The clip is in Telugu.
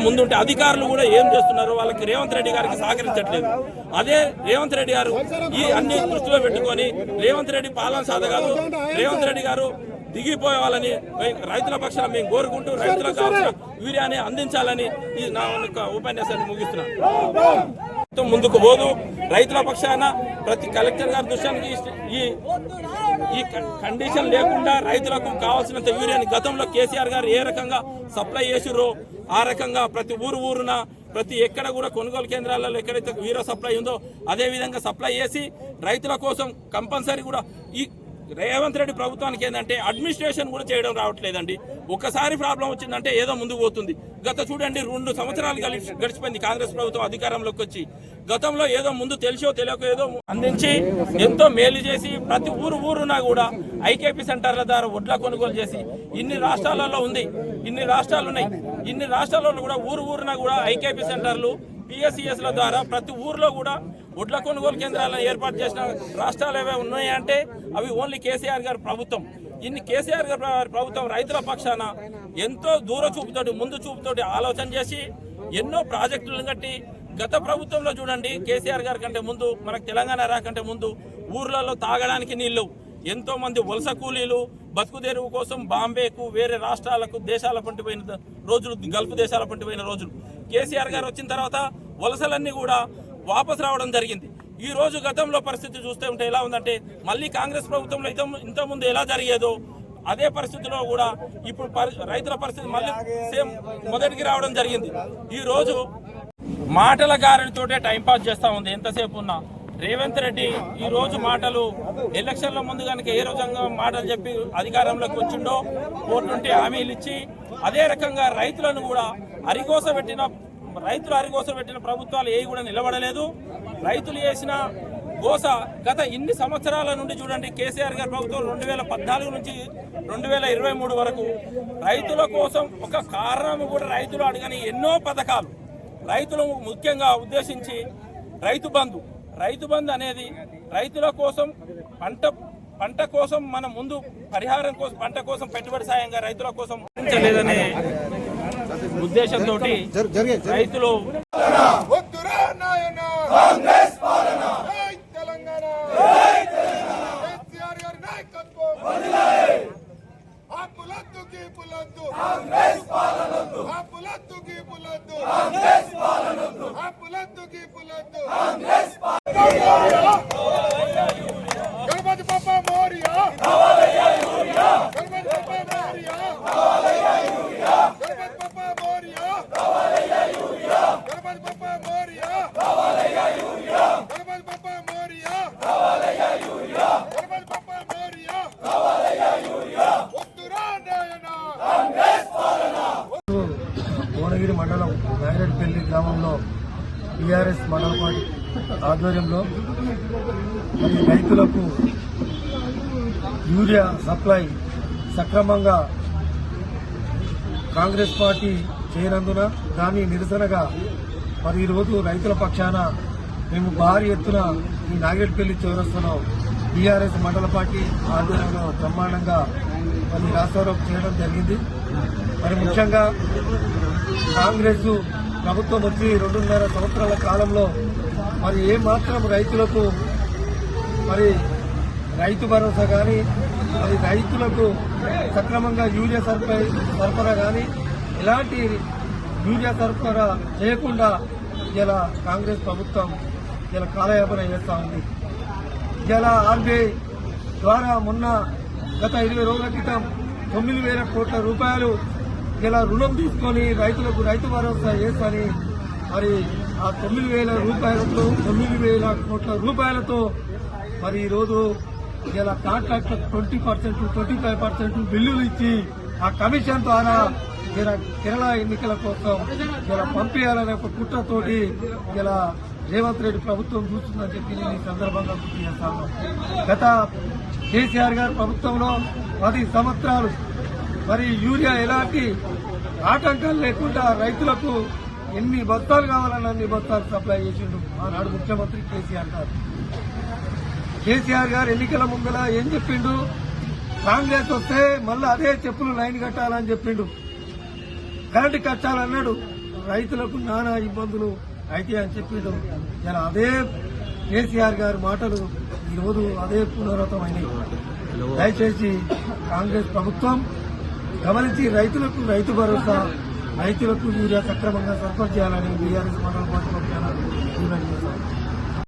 ముందుంటే అధికారులు కూడా ఏం చేస్తున్నారు, వాళ్ళకి రేవంత్ రెడ్డి గారికి సహకరించట్లేదు. అదే రేవంత్ రెడ్డి గారు ఈ అన్ని దృష్టిలో పెట్టుకొని రేవంత్ రెడ్డి పాలన సాధగారు, రేవంత్ రెడ్డి గారు దిగిపోవాలని రైతుల పక్షాన మేము కోరుకుంటూ రైతులకు కావాల్సిన యూరియాని అందించాలని ఈ నా ఉపన్యాసాన్ని ముగిస్తున్నాను. ముందుకు పోదు రైతుల పక్షాన ప్రతి కలెక్టర్ గారి దృష్టికి ఈ కండిషన్ లేకుండా రైతులకు కావాల్సినంత యూరియాని గతంలో కేసీఆర్ గారు ఏ రకంగా సప్లై చేసిరో ఆ రకంగా ప్రతి ఊరున ప్రతి ఎక్కడ కూడా కొనుగోలు కేంద్రాలలో ఎక్కడైతే యూరియా సప్లై ఉందో అదే విధంగా సప్లై చేసి రైతుల కోసం కంపల్సరీ కూడా ఈ రేవంత్ రెడ్డి ప్రభుత్వానికి ఏంటంటే అడ్మినిస్ట్రేషన్ కూడా చేయడం రావట్లేదండి. ఒక్కసారి ప్రాబ్లం వచ్చిందంటే ఏదో ముందుకు పోతుంది. చూడండి 2 సంవత్సరాలు గడిచిపోయింది కాంగ్రెస్ ప్రభుత్వం అధికారంలోకి వచ్చి. గతంలో ఏదో ముందు తెలిసో తెలియక ఏదో అందించి ఎంతో మేలు చేసి ప్రతి ఊరున కూడా ఐకేపీ సెంటర్ల ద్వారా వడ్ల కొనుగోలు చేసి ఇన్ని రాష్ట్రాలలో ఉంది, ఇన్ని రాష్ట్రాలు ఉన్నాయి, ఇన్ని రాష్ట్రాలలో కూడా ఊరున కూడా ఐకేపీ సెంటర్లు పిఎస్సిఎస్ల ద్వారా ప్రతి ఊర్లో కూడా వడ్ల కొనుగోలు కేంద్రాలను ఏర్పాటు చేసిన రాష్ట్రాలు ఏవే ఉన్నాయంటే అవి ఓన్లీ కేసీఆర్ గారి ప్రభుత్వం. ఇన్ని కేసీఆర్ గారి ప్రభుత్వం రైతుల పక్షాన ఎంతో దూర చూపుతోటి ముందు చూపుతోటి ఆలోచన చేసి ఎన్నో ప్రాజెక్టులను కట్టి గత ప్రభుత్వంలో చూడండి కేసీఆర్ గారి కంటే ముందు మనకు తెలంగాణ రాకంటే ముందు ఊర్లలో తాగడానికి నీళ్లు ఎంతో మంది వలస కూలీలు బతుకు తెరువు కోసం బాంబేకు వేరే రాష్ట్రాలకు దేశాల పంటిపోయిన రోజులు, గల్ఫ్ దేశాల పంటిపోయిన రోజులు. కేసీఆర్ గారు వచ్చిన తర్వాత వలసలన్నీ కూడా వాపసు రావడం జరిగింది. ఈ రోజు గతంలో పరిస్థితి చూస్తే ఉంటే ఎలా ఉందంటే మళ్ళీ కాంగ్రెస్ ప్రభుత్వంలో ఇంతకుముందు ఎలా జరిగేదో అదే పరిస్థితిలో కూడా ఇప్పుడు రైతుల పరిస్థితి మళ్ళీ సేమ్ మొదటికి రావడం జరిగింది. ఈ రోజు మాటల గారితోటే టైంపాస్ చేస్తూ ఉంది ఎంతసేపు ఉన్నా. రేవంత్ రెడ్డి ఈ రోజు మాటలు ఎలక్షన్ల ముందు కనుక ఏ రోజంగా మాటలు చెప్పి అధికారంలోకి వచ్చిండో 420 హామీలు ఇచ్చి అదే రకంగా రైతులను కూడా రైతులు అరిగోసబెట్టిన ప్రభుత్వాలు ఏవి కూడా నిలబడలేదు. రైతులు చేసిన గోస గత ఇన్ని సంవత్సరాల నుండి చూడండి కేసీఆర్ గారి ప్రభుత్వం 2014 నుంచి 2023 వరకు రైతుల కోసం ఒక కారణం కూడా రైతులు అడగని ఎన్నో పథకాలు రైతులు ముఖ్యంగా ఉద్దేశించి రైతు బంధు అనేది రైతుల కోసం పంట కోసం మన ముందు పరిహారం కోసం పంట కోసం పెట్టుబడి సాయంగా రైతుల కోసం లేదనే ఉద్దేశంతో రైతులు భువనగిరి మండలం నాగిరెడ్డిపల్లి గ్రామంలో టీఆర్ఎస్ మండల పార్టీ ఆధ్వర్యంలో రైతులకు యూరియా సప్లై సక్రమంగా కాంగ్రెస్ పార్టీ చేయనందున దాని నిరసనగా మరి ఈరోజు రైతుల పక్షాన మేము భారీ ఎత్తున ఈ నాగిరెడ్డిపల్లి చౌరస్తాలో టీఆర్ఎస్ మండల పార్టీ ఆధ్వర్యంలో బ్రహ్మాండంగా మరి రాస్తారోకో చేయడం జరిగింది. మరి ముఖ్యంగా కాంగ్రెస్ ప్రభుత్వం వచ్చి 2.5 సంవత్సరాల కాలంలో మరి ఏమాత్రం రైతులకు మరి రైతు భరోసా కానీ మరి రైతులకు సక్రమంగా యూరియా సరఫరా కానీ ఎలాంటి యూరియా సరఫరా చేయకుండా ఇలా కాంగ్రెస్ ప్రభుత్వం ఇలా కాలయాపన చేస్తూ ఉంది. ఇలా ఆర్బీఐ ద్వారా మొన్న గత 20 రోజుల క్రితం 9,000 కోట్ల రూపాయలు ఇలా రుణం తీసుకొని రైతులకు రైతు భరోసా చేస్తని మరి ఆ 9,000 రూపాయలతో 9,000 కోట్ల రూపాయలతో మరి ఈరోజు ఇలా కాంట్రాక్టర్ 20%, 25% బిల్లులు ఇచ్చి ఆ కమిషన్ ద్వారా కేరళ ఎన్నికల కోసం ఇలా పంపించాలనే ఒక కుట్రతోటి ఇలా రేవంత్ రెడ్డి ప్రభుత్వం చూస్తుందని చెప్పి నేను ఈ సందర్భంగా గుర్తు చేస్తాను. గత కేసీఆర్ గారి ప్రభుత్వంలో 10 సంవత్సరాలు మరి యూరియా ఎలాంటి ఆటంకాలు లేకుండా రైతులకు ఎన్ని బస్తాలు కావాలన్నా అన్ని బస్తాలు సప్లై చేసిండు ఆనాడు ముఖ్యమంత్రి కేసీఆర్ గారు. కేసీఆర్ గారు ఎన్నికల ముందర ఏం చెప్పిండు? కాంగ్రెస్ వస్తే మళ్ళీ అదే చెప్పులు లైన్ కట్టాలని చెప్పిండు. కరెంటు కట్టాలన్నాడు. రైతులకు నానా ఇబ్బందులు అయితే అని చెప్పిండు. ఇలా అదే కేసీఆర్ గారి మాటలు ఈరోజు అదే పునరావృతమైనవి. దయచేసి కాంగ్రెస్ ప్రభుత్వం గమనించి రైతులకు రైతు భరోసా, రైతులకు యూరియా సక్రమంగా సరఫరా చేయాలని బీఆర్ఎస్ మండల పార్టీ పక్షాన డిమాండ్ చేశారు.